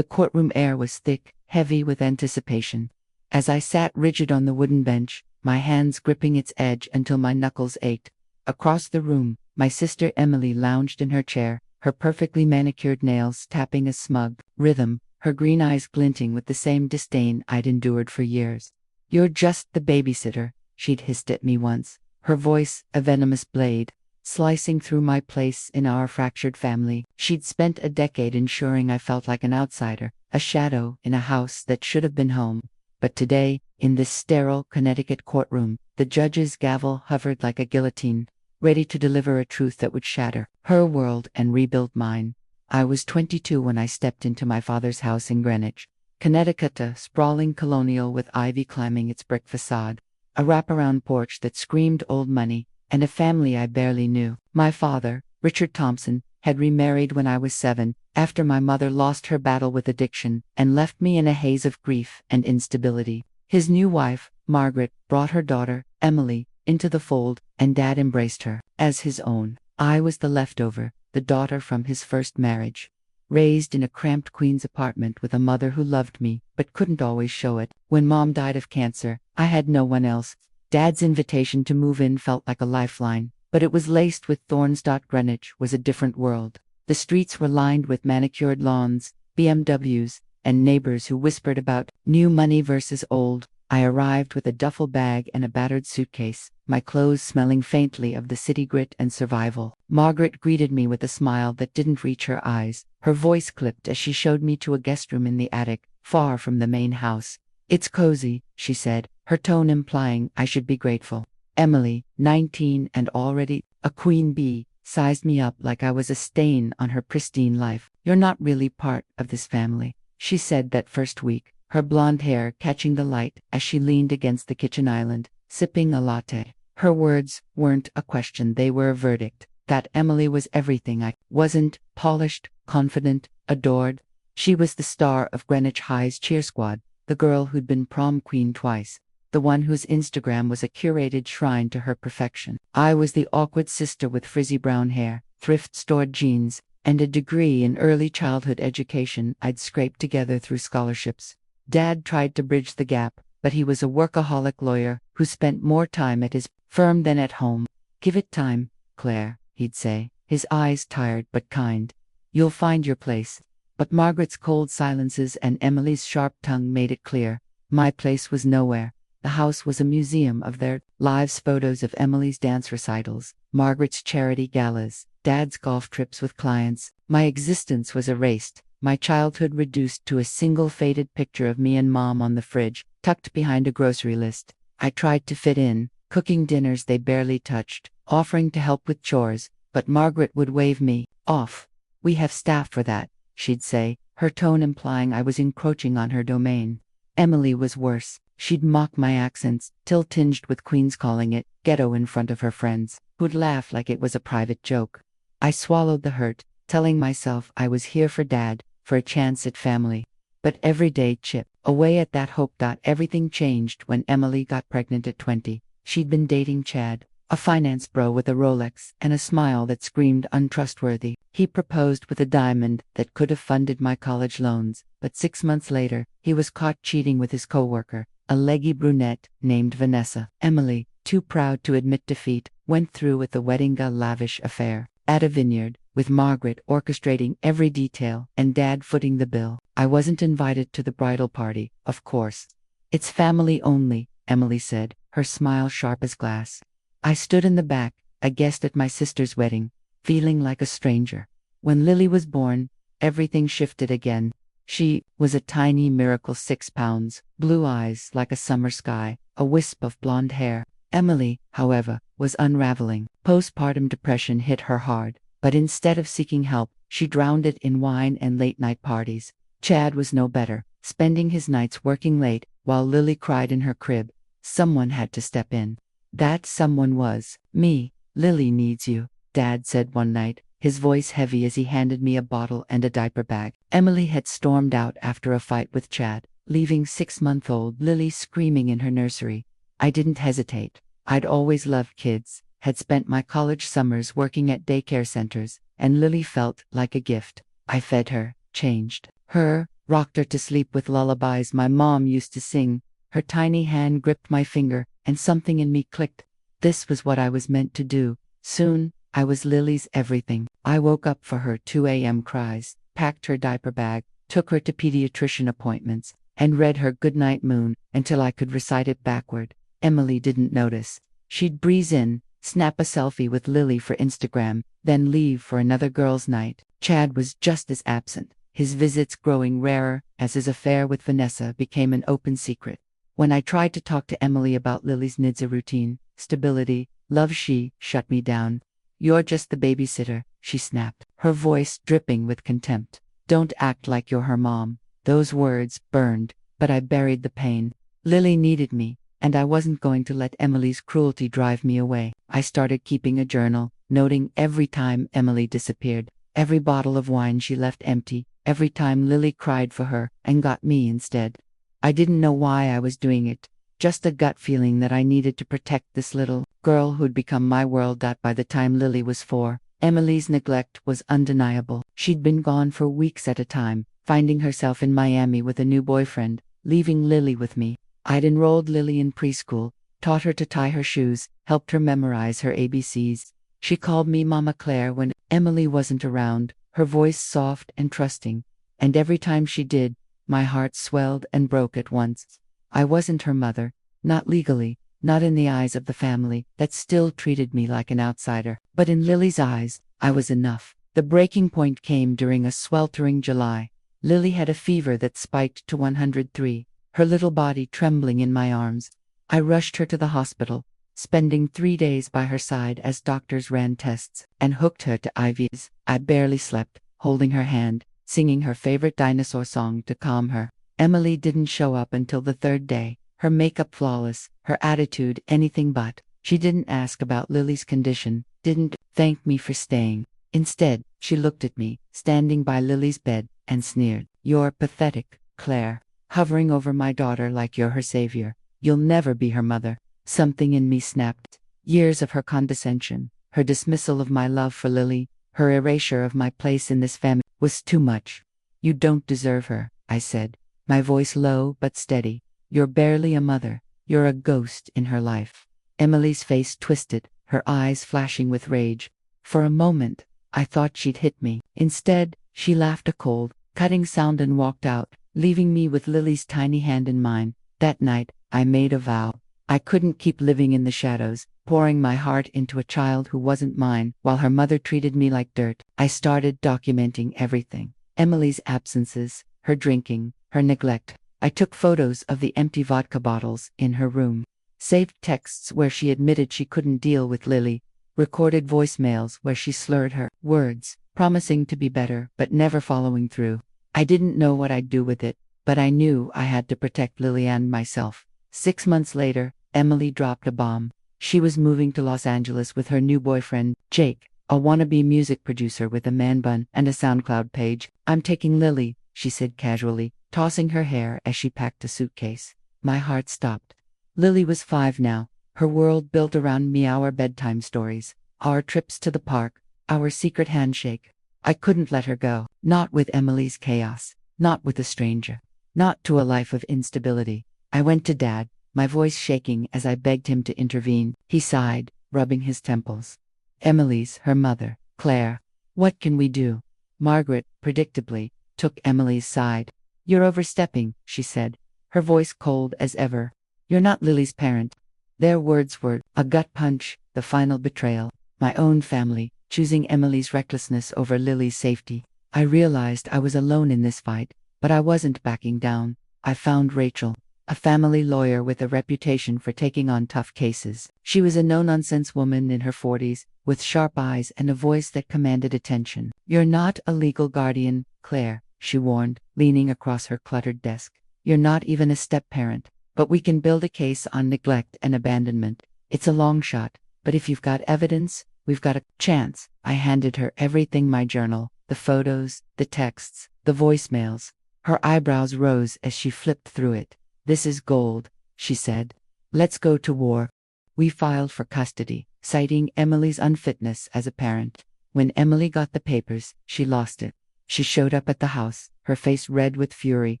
The courtroom air was thick, heavy with anticipation. As I sat rigid on the wooden bench, my hands gripping its edge until my knuckles ached, across the room, my sister Emily lounged in her chair, her perfectly manicured nails tapping a smug rhythm, her green eyes glinting with the same disdain I'd endured for years. "You're just the babysitter," she'd hissed at me once, her voice a venomous blade, slicing through my place in our fractured family. She'd spent a decade ensuring I felt like an outsider, a shadow in a house that should have been home. But today, in this sterile Connecticut courtroom, the judge's gavel hovered like a guillotine, ready to deliver a truth that would shatter her world and rebuild mine. I was 22 when I stepped into my father's house in Greenwich, Connecticut, a sprawling colonial with ivy climbing its brick facade, a wraparound porch that screamed old money, and a family I barely knew. My father, Richard Thompson, had remarried when I was 7, after my mother lost her battle with addiction and left me in a haze of grief and instability. His new wife, Margaret, brought her daughter, Emily, into the fold, and Dad embraced her as his own. I was the leftover, the daughter from his first marriage, raised in a cramped Queens apartment with a mother who loved me but couldn't always show it. When Mom died of cancer, I had no one else. Dad's invitation to move in felt like a lifeline, but it was laced with thorns. Greenwich was a different world. The streets were lined with manicured lawns, BMWs, and neighbors who whispered about new money versus old. I arrived with a duffel bag and a battered suitcase, my clothes smelling faintly of the city grit and survival. Margaret greeted me with a smile that didn't reach her eyes. Her voice clipped as she showed me to a guest room in the attic, far from the main house. "It's cozy," she said, her tone implying I should be grateful. Emily, 19 and already a queen bee, sized me up like I was a stain on her pristine life. "You're not really part of this family," she said that first week, her blonde hair catching the light as she leaned against the kitchen island, sipping a latte. Her words weren't a question, they were a verdict. That Emily was everything I wasn't: polished, confident, adored. She was the star of Greenwich High's cheer squad, the girl who'd been prom queen twice, the one whose Instagram was a curated shrine to her perfection. I was the awkward sister with frizzy brown hair, thrift-stored jeans, and a degree in early childhood education I'd scraped together through scholarships. Dad tried to bridge the gap, but he was a workaholic lawyer who spent more time at his firm than at home. "Give it time, Claire," he'd say, his eyes tired but kind. "You'll find your place." But Margaret's cold silences and Emily's sharp tongue made it clear. My place was nowhere. The house was a museum of their lives: photos of Emily's dance recitals, Margaret's charity galas, Dad's golf trips with clients. My existence was erased, my childhood reduced to a single faded picture of me and Mom on the fridge, tucked behind a grocery list. I tried to fit in, cooking dinners they barely touched, offering to help with chores, but Margaret would wave me off. "We have staff for that," she'd say, her tone implying I was encroaching on her domain. Emily was worse. She'd mock my accents, till tinged with Queens calling it ghetto in front of her friends, who'd laugh like it was a private joke. I swallowed the hurt, telling myself I was here for Dad, for a chance at family. But every day chipped away at that hope. Everything changed when Emily got pregnant at 20. She'd been dating Chad, a finance bro with a Rolex and a smile that screamed untrustworthy. He proposed with a diamond that could have funded my college loans, but 6 months later, he was caught cheating with his coworker, a leggy brunette named Vanessa. Emily, too proud to admit defeat, went through with the wedding, a lavish affair at a vineyard, with Margaret orchestrating every detail and Dad footing the bill. I wasn't invited to the bridal party, of course. "It's family only," Emily said, her smile sharp as glass. I stood in the back, a guest at my sister's wedding, feeling like a stranger. When Lily was born, everything shifted again. She was a tiny miracle, 6 pounds, blue eyes like a summer sky, a wisp of blonde hair. Emily, however, was unraveling. Postpartum depression hit her hard, but instead of seeking help, she drowned it in wine and late-night parties. Chad was no better, spending his nights working late, while Lily cried in her crib. Someone had to step in. That someone was me. "Lily needs you," Dad said one night, his voice heavy as he handed me a bottle and a diaper bag. Emily had stormed out after a fight with Chad, leaving 6-month-old Lily screaming in her nursery. I didn't hesitate. I'd always loved kids, had spent my college summers working at daycare centers, and Lily felt like a gift. I fed her, changed her, rocked her to sleep with lullabies my mom used to sing. Her tiny hand gripped my finger, and something in me clicked. This was what I was meant to do. Soon, I was Lily's everything. I woke up for her 2 a.m. cries, packed her diaper bag, took her to pediatrician appointments, and read her Goodnight Moon until I could recite it backward. Emily didn't notice. She'd breeze in, snap a selfie with Lily for Instagram, then leave for another girls' night. Chad was just as absent, his visits growing rarer as his affair with Vanessa became an open secret. When I tried to talk to Emily about Lily's needs, a routine, stability, love, she shut me down. "You're just the babysitter," she snapped, her voice dripping with contempt. "Don't act like you're her mom." Those words burned, but I buried the pain. Lily needed me, and I wasn't going to let Emily's cruelty drive me away. I started keeping a journal, noting every time Emily disappeared, every bottle of wine she left empty, every time Lily cried for her and got me instead. I didn't know why I was doing it, just a gut feeling that I needed to protect this little girl who'd become my world. By the time Lily was 4, Emily's neglect was undeniable. She'd been gone for weeks at a time, finding herself in Miami with a new boyfriend, leaving Lily with me. I'd enrolled Lily in preschool, taught her to tie her shoes, helped her memorize her ABCs. She called me Mama Claire when Emily wasn't around, her voice soft and trusting, and every time she did, my heart swelled and broke at once. I wasn't her mother, not legally, not in the eyes of the family that still treated me like an outsider, but in Lily's eyes, I was enough. The breaking point came during a sweltering July. Lily had a fever that spiked to 103, her little body trembling in my arms. I rushed her to the hospital, spending 3 days by her side as doctors ran tests and hooked her to IVs. I barely slept, holding her hand, singing her favorite dinosaur song to calm her. Emily didn't show up until the 3rd day, her makeup flawless, her attitude anything but. She didn't ask about Lily's condition, didn't thank me for staying. Instead, she looked at me, standing by Lily's bed, and sneered. "You're pathetic, Claire, hovering over my daughter like you're her savior. You'll never be her mother." Something in me snapped. Years of her condescension, her dismissal of my love for Lily, her erasure of my place in this family was too much. "You don't deserve her," I said, my voice low but steady. "You're barely a mother. You're a ghost in her life." Emily's face twisted, her eyes flashing with rage. For a moment, I thought she'd hit me. Instead, she laughed a cold, cutting sound and walked out, leaving me with Lily's tiny hand in mine. That night, I made a vow. I couldn't keep living in the shadows, pouring my heart into a child who wasn't mine, while her mother treated me like dirt. I started documenting everything. Emily's absences, her drinking, her neglect. I took photos of the empty vodka bottles in her room, saved texts where she admitted she couldn't deal with Lily, recorded voicemails where she slurred her words, promising to be better but never following through. I didn't know what I'd do with it, but I knew I had to protect Lily and myself. 6 months later, Emily dropped a bomb. She was moving to Los Angeles with her new boyfriend, Jake, a wannabe music producer with a man bun and a SoundCloud page. "I'm taking Lily," she said casually, tossing her hair as she packed a suitcase. My heart stopped. Lily was 5 now, her world built around me, our bedtime stories, our trips to the park, our secret handshake. I couldn't let her go, not with Emily's chaos, not with a stranger, not to a life of instability. I went to Dad, my voice shaking as I begged him to intervene. He sighed, rubbing his temples. "Emily's her mother, Claire. What can we do?" Margaret, predictably, took Emily's side. "You're overstepping," she said, her voice cold as ever. "You're not Lily's parent." Their words were a gut punch, the final betrayal. My own family, choosing Emily's recklessness over Lily's safety. I realized I was alone in this fight, but I wasn't backing down. I found Rachel, a family lawyer with a reputation for taking on tough cases. She was a no-nonsense woman in her 40s, with sharp eyes and a voice that commanded attention. "You're not a legal guardian, Claire," she warned, leaning across her cluttered desk. "You're not even a step-parent, but we can build a case on neglect and abandonment. It's a long shot, but if you've got evidence, we've got a chance." I handed her everything: my journal, the photos, the texts, the voicemails. Her eyebrows rose as she flipped through it. "This is gold," she said. "Let's go to war." We filed for custody, citing Emily's unfitness as a parent. When Emily got the papers, she lost it. She showed up at the house, her face red with fury,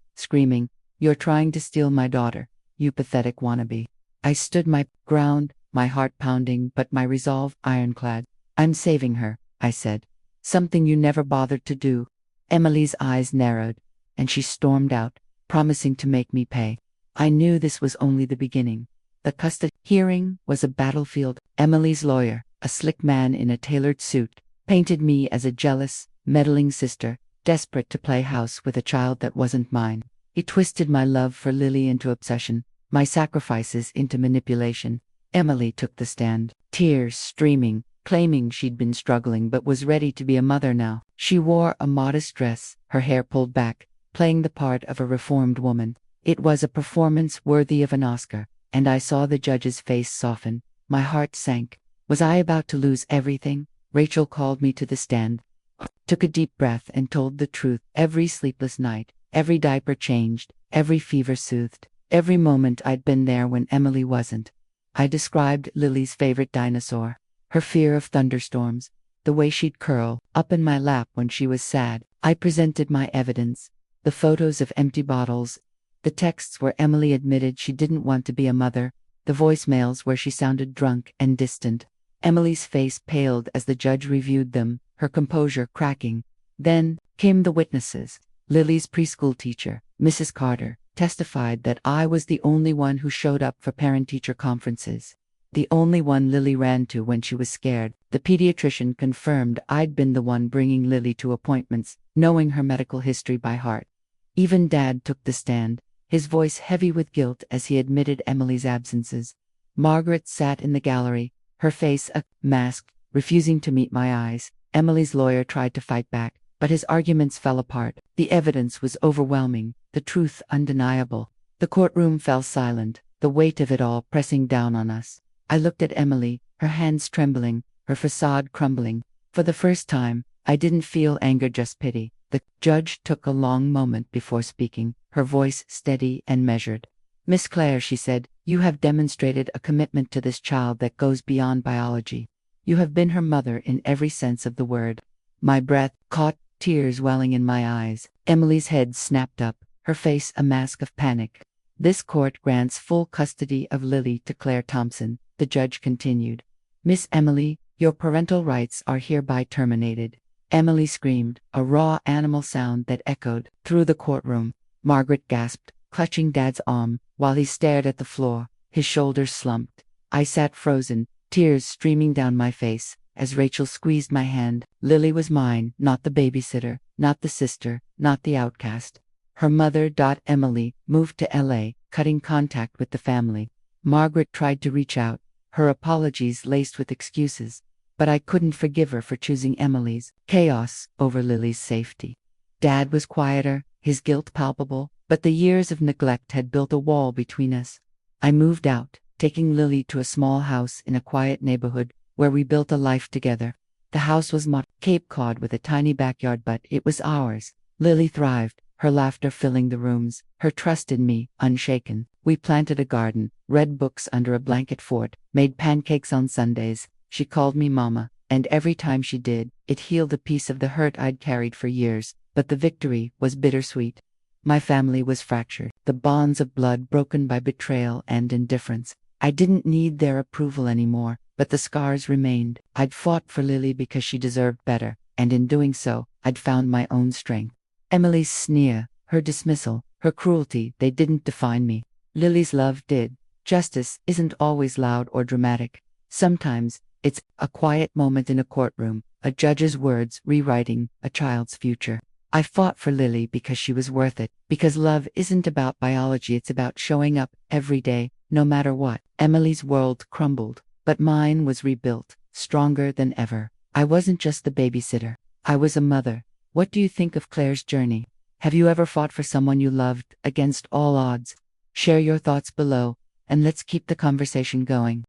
screaming, "You're trying to steal my daughter, you pathetic wannabe." I stood my ground, my heart pounding but my resolve ironclad. "I'm saving her," I said. "Something you never bothered to do." Emily's eyes narrowed, and she stormed out, promising to make me pay. I knew this was only the beginning. The custody hearing was a battlefield. Emily's lawyer, a slick man in a tailored suit, painted me as a jealous, meddling sister, desperate to play house with a child that wasn't mine. He twisted my love for Lily into obsession, my sacrifices into manipulation. Emily took the stand, tears streaming, claiming she'd been struggling but was ready to be a mother now. She wore a modest dress, her hair pulled back, playing the part of a reformed woman. It was a performance worthy of an Oscar, and I saw the judge's face soften. My heart sank. Was I about to lose everything? Rachel called me to the stand, took a deep breath and told the truth. Every sleepless night, every diaper changed, every fever soothed, every moment I'd been there when Emily wasn't. I described Lily's favorite dinosaur, her fear of thunderstorms, the way she'd curl up in my lap when she was sad. I presented my evidence, the photos of empty bottles, the texts where Emily admitted she didn't want to be a mother, the voicemails where she sounded drunk and distant. Emily's face paled as the judge reviewed them, her composure cracking. Then came the witnesses. Lily's preschool teacher, Mrs. Carter, testified that I was the only one who showed up for parent-teacher conferences. The only one Lily ran to when she was scared. The pediatrician confirmed I'd been the one bringing Lily to appointments, knowing her medical history by heart. Even Dad took the stand, his voice heavy with guilt as he admitted Emily's absences. Margaret sat in the gallery, her face masked, refusing to meet my eyes. Emily's lawyer tried to fight back, but his arguments fell apart. The evidence was overwhelming, the truth undeniable. The courtroom fell silent, the weight of it all pressing down on us. I looked at Emily, her hands trembling, her facade crumbling. For the first time, I didn't feel anger, just pity. The judge took a long moment before speaking, her voice steady and measured. "Miss Clare," she said, "you have demonstrated a commitment to this child that goes beyond biology. You have been her mother in every sense of the word." My breath caught, tears welling in my eyes. Emily's head snapped up, her face a mask of panic. "This court grants full custody of Lily to Claire Thompson," the judge continued. "Miss Emily, your parental rights are hereby terminated." Emily screamed, a raw animal sound that echoed through the courtroom. Margaret gasped, clutching Dad's arm, while he stared at the floor, his shoulders slumped. I sat frozen, tears streaming down my face, as Rachel squeezed my hand. Lily was mine, not the babysitter, not the sister, not the outcast. Her mother. Emily moved to LA, cutting contact with the family. Margaret tried to reach out, her apologies laced with excuses, but I couldn't forgive her for choosing Emily's chaos over Lily's safety. Dad was quieter, his guilt palpable, but the years of neglect had built a wall between us. I moved out, taking Lily to a small house in a quiet neighborhood where we built a life together. The house was Cape Cod with a tiny backyard, but it was ours. Lily thrived, her laughter filling the rooms, her trust in me unshaken. We planted a garden, read books under a blanket fort, made pancakes on Sundays. She called me Mama, and every time she did, it healed a piece of the hurt I'd carried for years. But the victory was bittersweet. My family was fractured, the bonds of blood broken by betrayal and indifference. I didn't need their approval anymore, but the scars remained. I'd fought for Lily because she deserved better, and in doing so, I'd found my own strength. Emily's sneer, her dismissal, her cruelty, they didn't define me. Lily's love did. Justice isn't always loud or dramatic. Sometimes, it's a quiet moment in a courtroom, a judge's words rewriting a child's future. I fought for Lily because she was worth it, because love isn't about biology, it's about showing up every day, no matter what. Emily's world crumbled, but mine was rebuilt, stronger than ever. I wasn't just the babysitter. I was a mother. What do you think of Claire's journey? Have you ever fought for someone you loved, against all odds? Share your thoughts below, and let's keep the conversation going.